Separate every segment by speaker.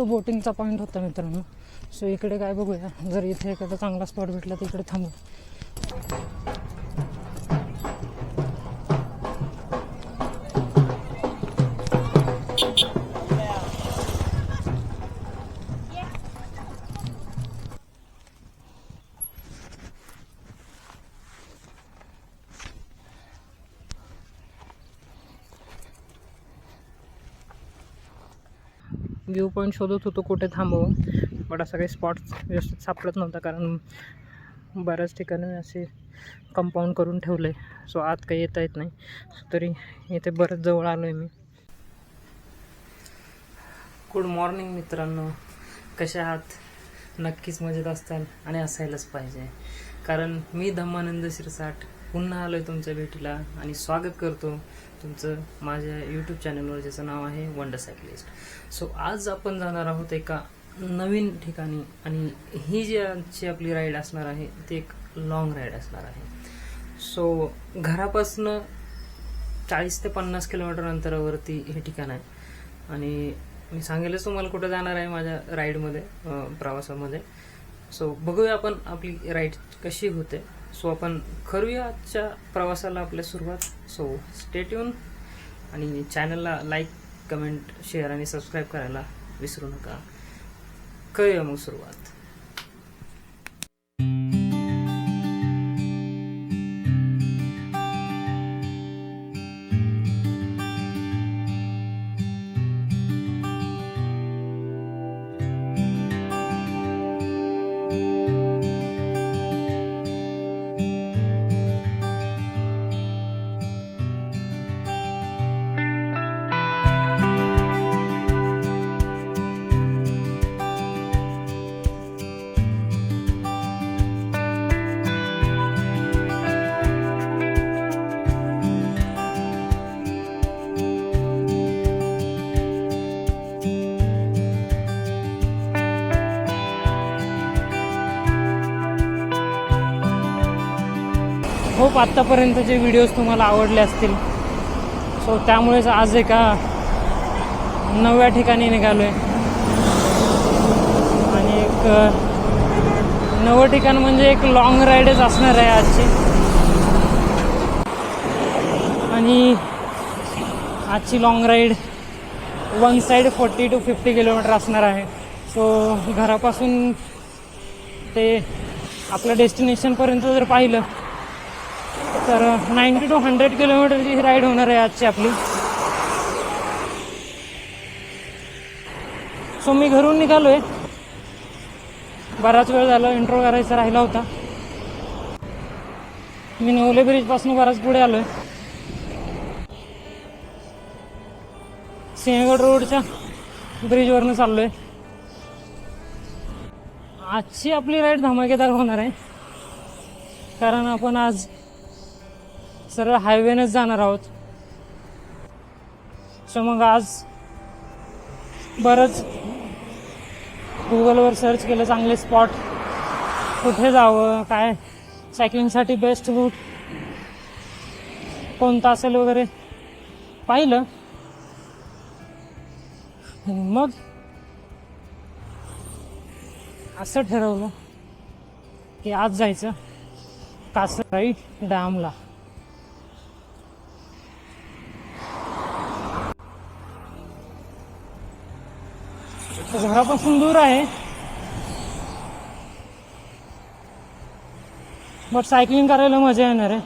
Speaker 1: तो बोटिंगचा पॉईंट होता मित्रांनो. सो इकडे काय बघूया, जर इथे एखादा चांगला स्पॉट भेटला तर इकडे थांबू. व्ह्यू पॉईंट शोधत होतो कुठे थांबवून, बट असं काही स्पॉट व्यवस्थित सापडत नव्हता, कारण बऱ्याच ठिकाणी असे कंपाऊंड करून ठेवले. सो आत काही येता येत नाही. तरी इथे बरंच जवळ आलो आहे मी. गुड मॉर्निंग मित्रांनो, कसे आहात? नक्कीच मजेत असताल आणि असायलाच पाहिजे, कारण मी धम्मानंद शिरसाट पुन्हा आलो आहे तुमच्या भेटीला आणि स्वागत करतो तुमचं माझ्या यूट्यूब चॅनलवर, ज्याचं नाव आहे वंडर सायकलिस्ट. सो आज आपण जाणार आहोत एका नवीन ठिकाणी, आणि ही जी आजची आपली राईड असणार आहे ती एक लॉंग राईड असणार आहे. सो घरापासनं 40 ते 50 किलोमीटर अंतरावरती हे ठिकाण आहे, आणि मी सांगेलच तुम्हाला कुठं जाणार आहे माझ्या राईडमध्ये, प्रवासामध्ये. सो बघूया आपण आपली राईड कशी होते. सो आपण करूया आजच्या प्रवासाला आपल्या सुरुवात. सो स्टे ट्यून, आणि चॅनलला लाईक, कमेंट, शेअर आणि सबस्क्राईब करायला विसरू नका. करूया मग सुरुवात. खूप आत्तापर्यंतचे व्हिडिओज तुम्हाला आवडले असतील. सो त्यामुळेच आज एका नव्या ठिकाणी निघालो आहे, आणि एक नवं ठिकाण म्हणजे एक लॉंग राईडच असणार आहे आजची. आणि आजची long ride one side 40 to 50 kilometre असणार आहे. सो घरापासून ते आपल्या डेस्टिनेशनपर्यंत जर पाहिलं तर 90 to 100 किलोमीटरची ही राईड होणार आहे आजची आपली. सो मी घरून निघालो आहे, बराच वेळ झाला, इंट्रो करायचा राहिला होता. मी नवले ब्रिजपासून बराच पुढे आलो आहे. सिंहगड रोडच्या ब्रिजवरनं चाललो आहे. आजची आपली राईड धमाकेदार होणार आहे, कारण आपण आज सरळ हायवेनंच जाणार आहोत. सो मग आज बरंच गुगलवर सर्च केलं, चांगले स्पॉट कुठे जावं, काय सायकलिंगसाठी बेस्ट रूट कोणता असेल वगैरे पाहिलं, मग असं ठरवलं की आज जायचं कासराई डॅमला. घरापासून दूर आहे, बट सायकलिंग करायला मजा येणार आहे.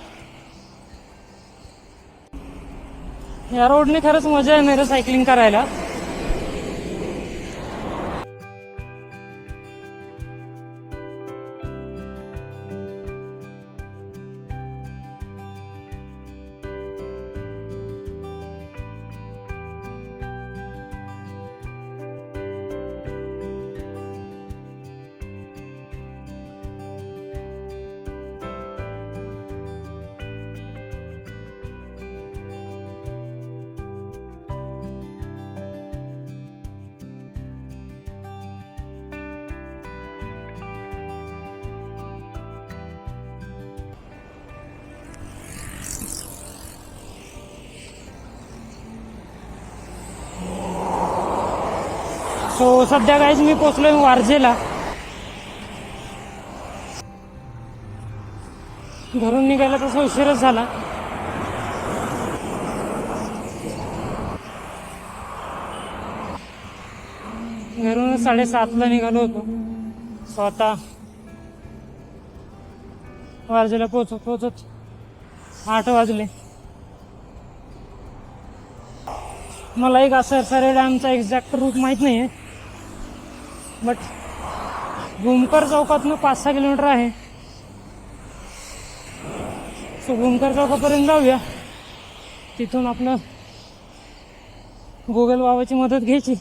Speaker 1: या रोडने खरंच मजा येणार आहे सायकलिंग करायला. सो सध्या गाईज मी पोचलोय वारजेला. घरून निघायला तसा उशीरच झाला. घरून 7:30ला निघालो होतो. स्वतः वारजेला पोचत 8 वाजले. मला एक सरसारे डॅमचा एक्झॅक्ट रूट माहीत नाही आहे, बट भूमकर चौकातनं 5-6 किलोमीटर आहे. सो भूमकर चौकापर्यंत जाऊया. तिथून आपलं गुगल बाबाची मदत घ्यायची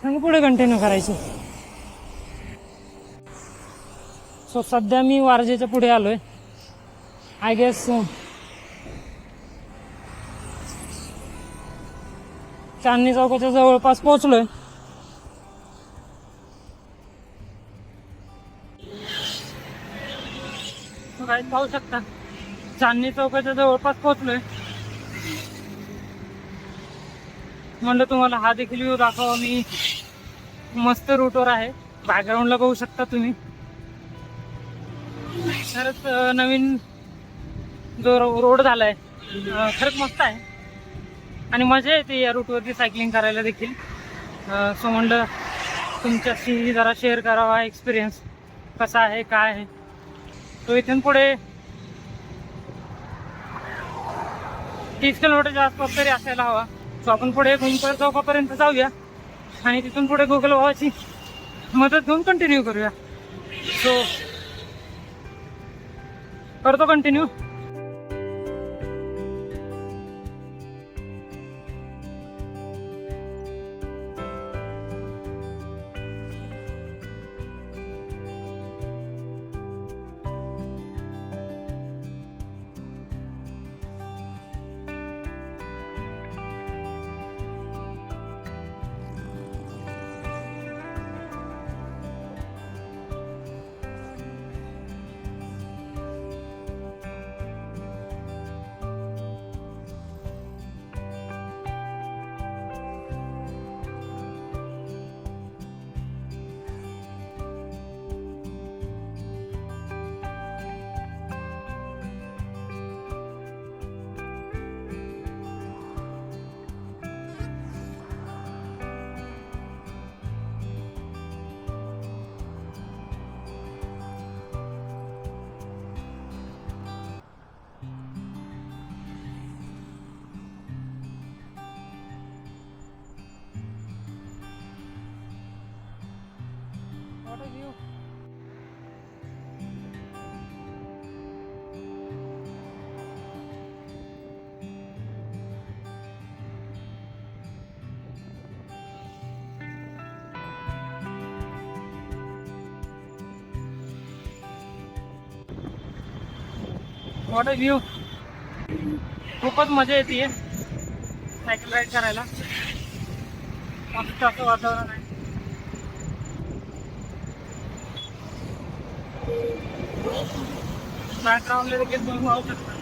Speaker 1: आणि पुढे कंटिन्यू करायची. सो सध्या मी वारजेच्या पुढे आलोय. आय गेस चांदणी चौकाच्या जवळपास पोहोचलोय. काय पाहू शकता, चांदणी चौकाच्या जवळपास पोहोचलोय. म्हणलं तुम्हाला हा देखील व्ह्यू दाखवा. मी मस्त रूटवर आहे. बॅकग्राऊंडला बघू शकता तुम्ही. खरंच नवीन जो रोड झालाय खरंच मस्त आहे आणि मजा येते या रूटवरती सायकलिंग करायला देखील. सो म्हणलं तुमच्याशी जरा शेअर करावा एक्सपिरियन्स कसा आहे काय आहे. तो इथून पुढे 30 किलोमीटरच्या आसपास तरी असायला हवा. सो आपण पुढे भूमकर चौकापर्यंत जाऊया आणि तिथून पुढे गुगल बाबाची मदत घेऊन कंटिन्यू करूया. सो करतो continue. What a view. What a view. खूपच मजा येते सायकल राईड करायला. मस्त असं वातावरण आहे. बॅकग्राऊंडला देखील तुम्ही पाहू शकता.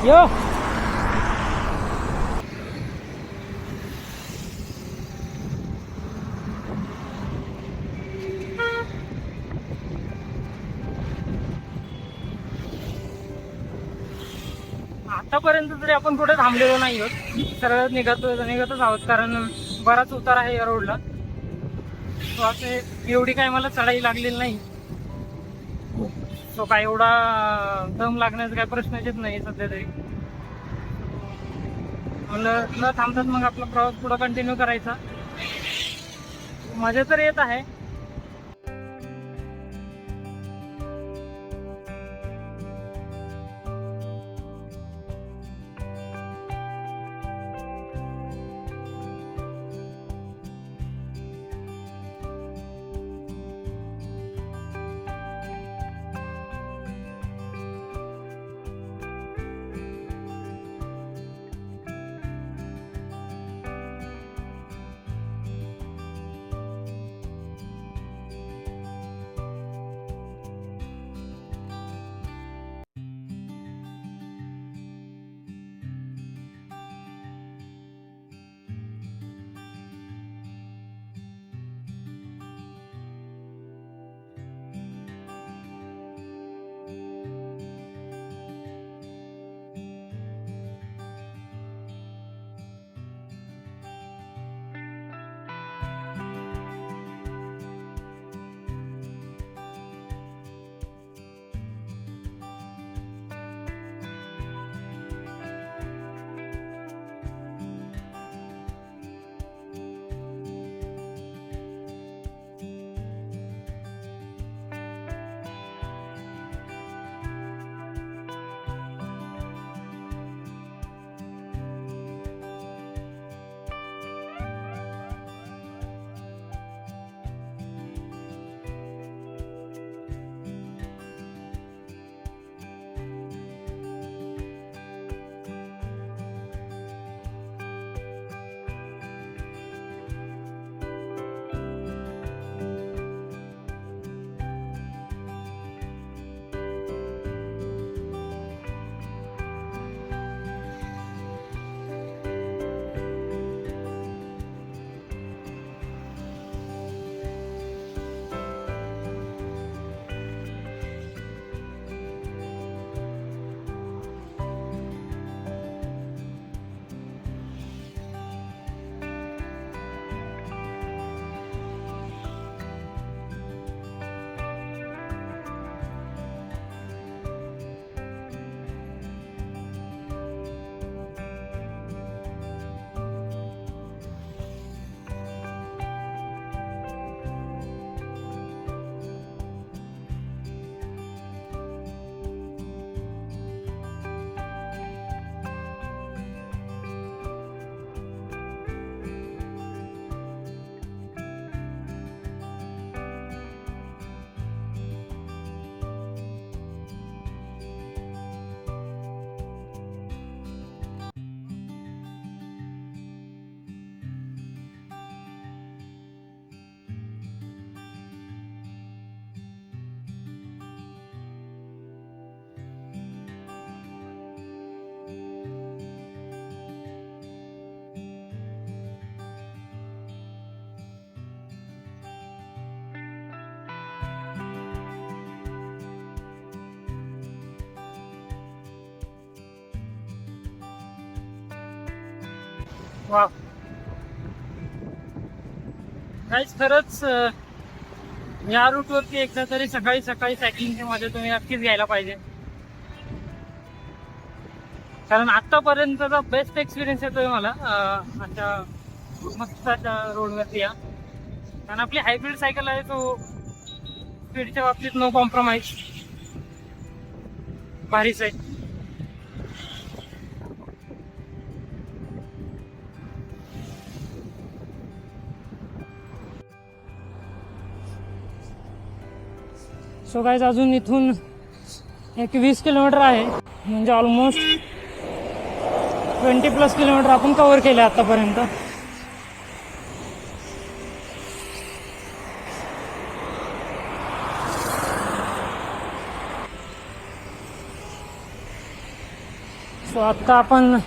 Speaker 1: यो आतापर्यंत तरी आपण कुठे थांबलेलो नाही आहोत. सरळ निघतच आहोत कारण बराच उतार आहे या रोडला. सो असे एवढी काय मला चढाई लागलेली नाही. सो काय एवढा दम लागण्याचा काय प्रश्नच येत नाही सध्या तरी. म्हणलं न थांबतात मग आपला प्रवास पुढे कंटिन्यू करायचा. मजा तर येत आहे.
Speaker 2: वा काहीच खरंच या रूटवरती एकदा तरी सकाळी सकाळी सायकलिंगची मजा तुम्ही नक्कीच घ्यायला पाहिजे. कारण आतापर्यंतचा बेस्ट एक्सपिरियन्स येतोय मला अशा मस्त रोडवरती या. कारण आपली हायब्रिड सायकल आहे तो स्पीडच्या बाबतीत नो कॉम्प्रोमाइज, भारीच आहे. सो गाईज अजून इथून एक 20 किलोमीटर आहे, म्हणजे ऑलमोस्ट 20+ किलोमीटर आपण कव्हर केले आतापर्यंत. सो आत्ता आपण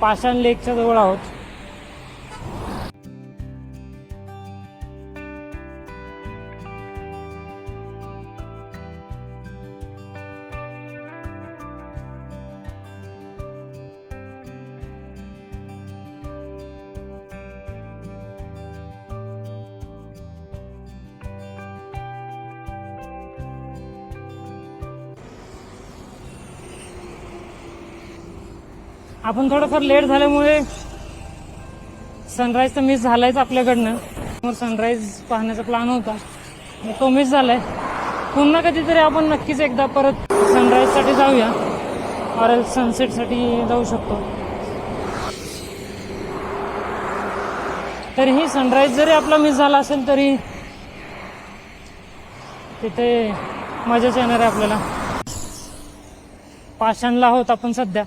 Speaker 2: पाषाण लेकच्या जवळ आहोत. आपण थोडंफार लेट झाल्यामुळे सनराईज तर मिस झालायच आपल्याकडनं. सनराईज पाहण्याचा प्लॅन होता, तो मिस झालाय. पुन्हा कधीतरी आपण नक्कीच एकदा परत सनराईजसाठी जाऊया, ऑर सनसेटसाठी जाऊ शकतो. तरीही सनराईज जरी आपला मिस झाला असेल तरी तिथे मजाच येणार आहे आपल्याला. पाषाणला आहोत आपण सध्या.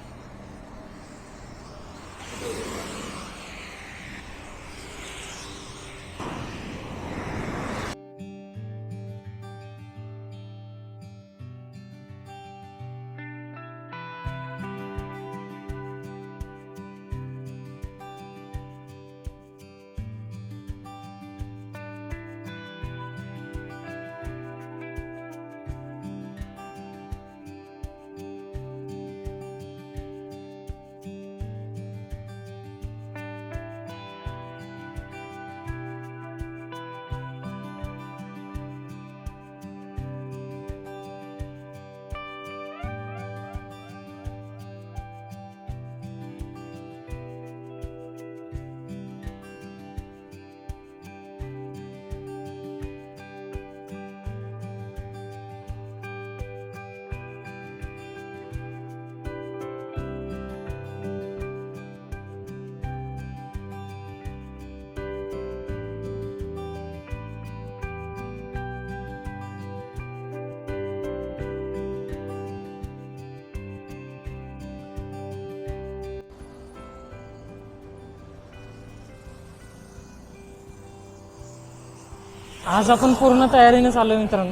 Speaker 2: आज आपण पूर्ण तयारीने चालू मित्रांनो.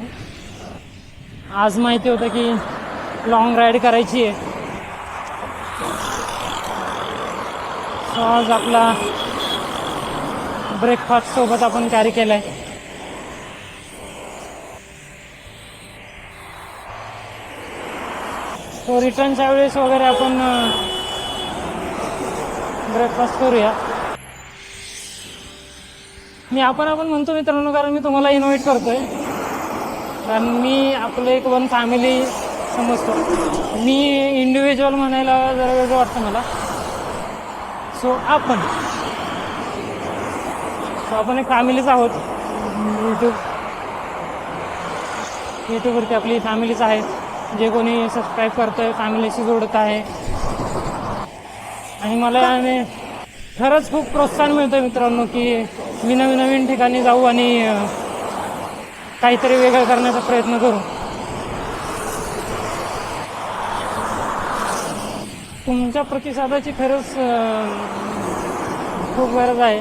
Speaker 2: आज माहिती होतं की लॉंग राईड करायची आहे. सो आज आपला ब्रेकफास्ट सोबत आपण कॅरी केलाय. तो रिटर्नच्या वेळेस वगैरे आपण ब्रेकफास्ट करूया. आपण म्हणतो मित्रांनो, कारण मी तुम्हाला इन्व्हाइट करतोय. कारण मी आपलं एक वन फॅमिली समजतो. मी इंडिव्हिज्युअल म्हणायला जरा वेगळं वाटतं मला. सो आपण एक फॅमिलीच आहोत. यूट्यूबवरती आपली फॅमिलीच आहे. जे कोणी सबस्क्राईब करतोय फॅमिलीशी जोडत आहे. आणि मला याने खरंच खूप प्रोत्साहन मिळतोय मित्रांनो की मी नवीन ठिकाणी जाऊ आणि काहीतरी वेगळं करण्याचा प्रयत्न करू. तुमच्या प्रतिसादाची खरंच खूप गरज आहे.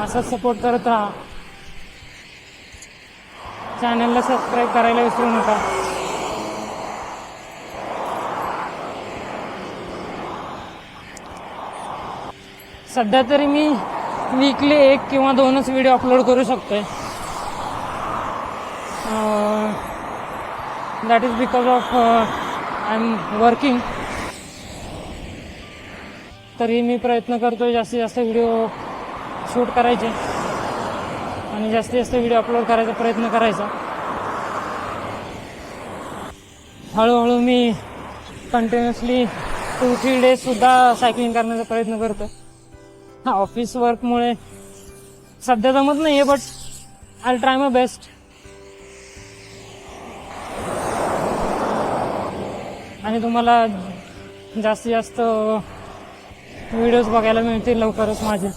Speaker 2: असाच सपोर्ट करत राहा. चॅनलला सबस्क्राईब करायला विसरू नका. सध्या तरी मी वीकली 1 किंवा 2च व्हिडिओ अपलोड करू शकतोय. That is because of I am working. तरी मी प्रयत्न करतोय जास्तीत जास्त व्हिडिओ शूट करायचे आणि जास्तीत जास्त व्हिडिओ अपलोड करायचा प्रयत्न करायचा. हळूहळू मी कंटिन्युअसली 2-3 डेजसुद्धा सायकलिंग करण्याचा प्रयत्न करतो. ऑफिस वर्कमुळे सध्या जमत नाही आहे, but I try my best. आणि तुम्हाला जास्तीत जास्त व्हिडिओज बघायला मिळतील लवकरच माझे.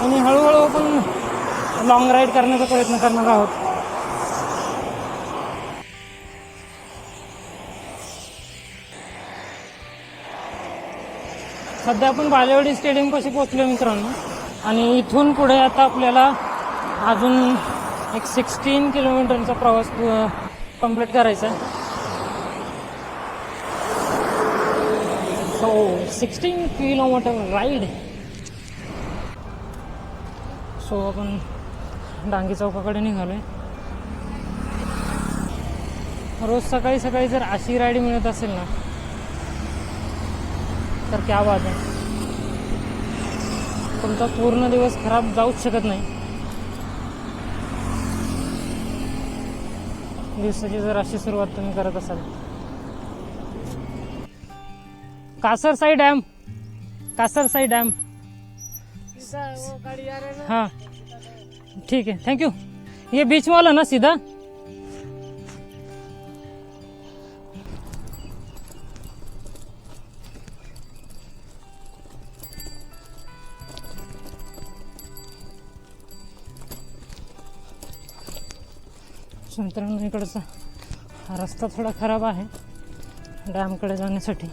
Speaker 2: आणि हळूहळू आपण लॉंग राईड करण्याचा प्रयत्न करणार आहोत. सध्या आपण बालेवाडी स्टेडियम पाशी पोहोचलो मित्रांनो. आणि इथून पुढे आता आपल्याला अजून एक 16 किलोमीटरचा प्रवास कंप्लीट करायचा आहे. So 16 kilometre ride. सो आपण डांगी चौकाकडे निघालोय. रोज सकाळी सकाळी जर अशी राईड मिळत असेल ना तर क्या बात आहे. तुमचा पूर्ण दिवस खराब जाऊच शकत नाही. दिवसाची जर अशी सुरुवात तुम्ही करत असाल. Kasarsai dam, Kasarsai dam. हाँ ठीक है, थैंक यू. ये बीच में वाला ना सीधा. मित्रांनो इकडचा रस्ता थोडा खराब आहे डॅमकडे जाण्यासाठी.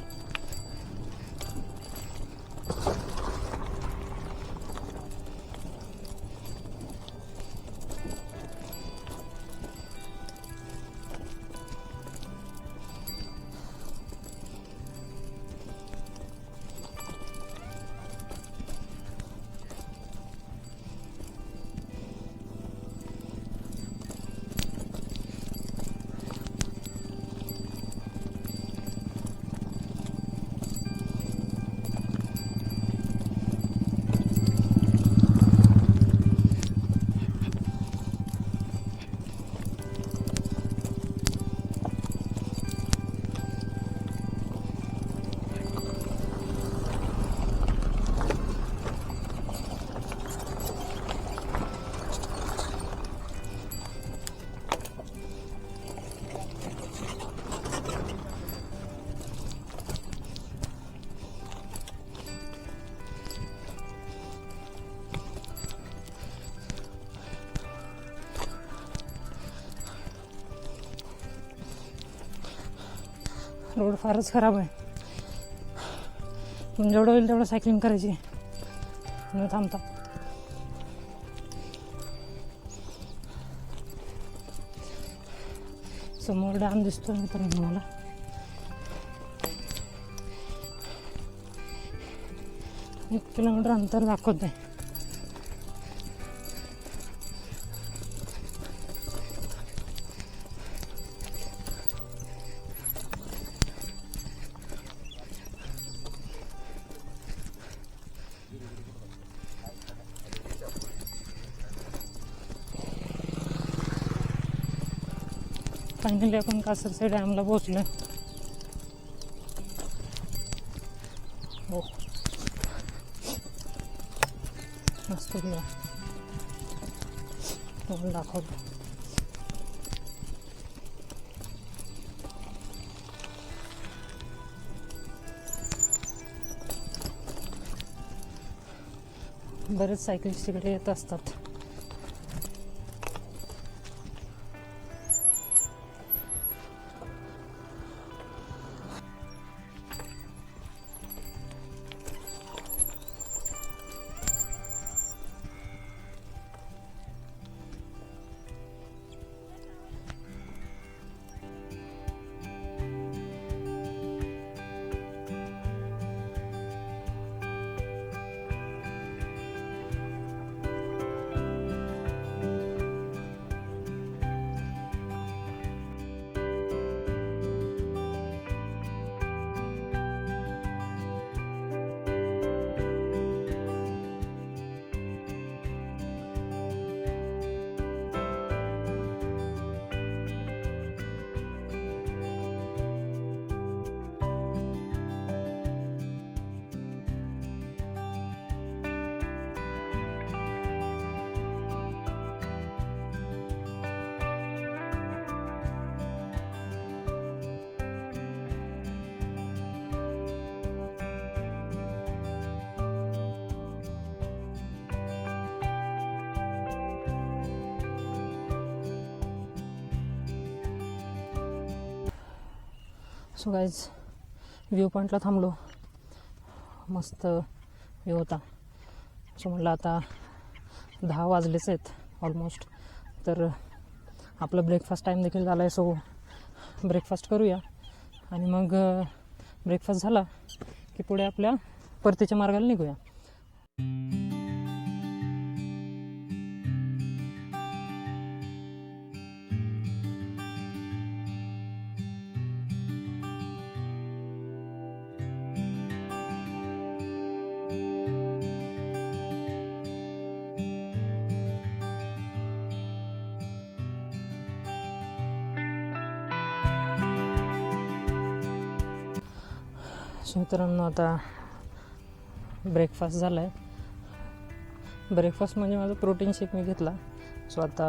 Speaker 2: रोड फारच खराब आहे. पण जेवढं होईल तेवढं सायकलिंग करायची न थांबता. समोर डॅम दिसतोय मित्रांनो मला. एक किलोमीटर अंतर दाखवत आहे. फायनली आपण कासरसाई डॅमला पोहोचलोय. हो मस्त तुम्हाला दाखवतो. बरेच सायकलिस्ट तिकडे येत असतात. सो गाईज व्ह्यू पॉईंटला थांबलो, मस्त व्ह्यू होता. सो म्हटलं आता 10 वाजलेच आहेत ऑलमोस्ट, तर आपलं ब्रेकफास्ट टाईम देखील झाला आहे. सो ब्रेकफास्ट करूया आणि मग ब्रेकफास्ट झाला की पुढे आपल्या परतीच्या मार्गाला निघूया. सो मित्रांनो, आता ब्रेकफास्ट झाला आहे. ब्रेकफास्ट म्हणजे माझा प्रोटीन शेक मी घेतला. सो आता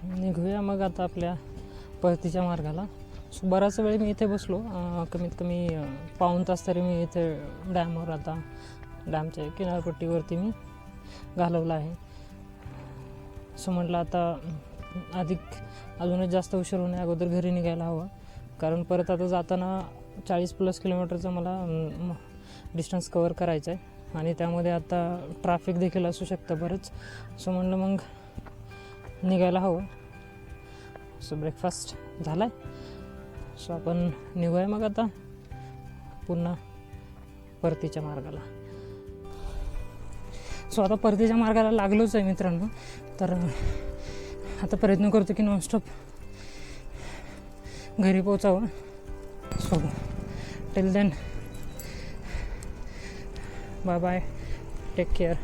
Speaker 2: निघूया मग आता आपल्या परतीच्या मार्गाला. सो बराच वेळ मी इथे बसलो, कमीत कमी पाऊण तास तरी मी इथे डॅमवर, आता डॅमच्या किनारपट्टीवरती मी घालवला आहे. सो म्हटलं आता अजूनच जास्त उशीर होण्या अगोदर घरी निघायला हवं, कारण परत आता जाताना 40+ किलोमीटरचं मला डिस्टन्स कवर करायचं आहे आणि त्यामध्ये आता ट्रॅफिक देखील असू शकतं बरंच. सो म्हणलं मग निघायला हवं. सो ब्रेकफास्ट झाला आहे. सो आपण निघूया मग आता पुन्हा परतीच्या मार्गाला. सो आता परतीच्या मार्गाला लागलोच आहे मित्रांनो, तर आता प्रयत्न करतो की नॉनस्टॉप घरी पोचावं. So till then, bye bye, take care.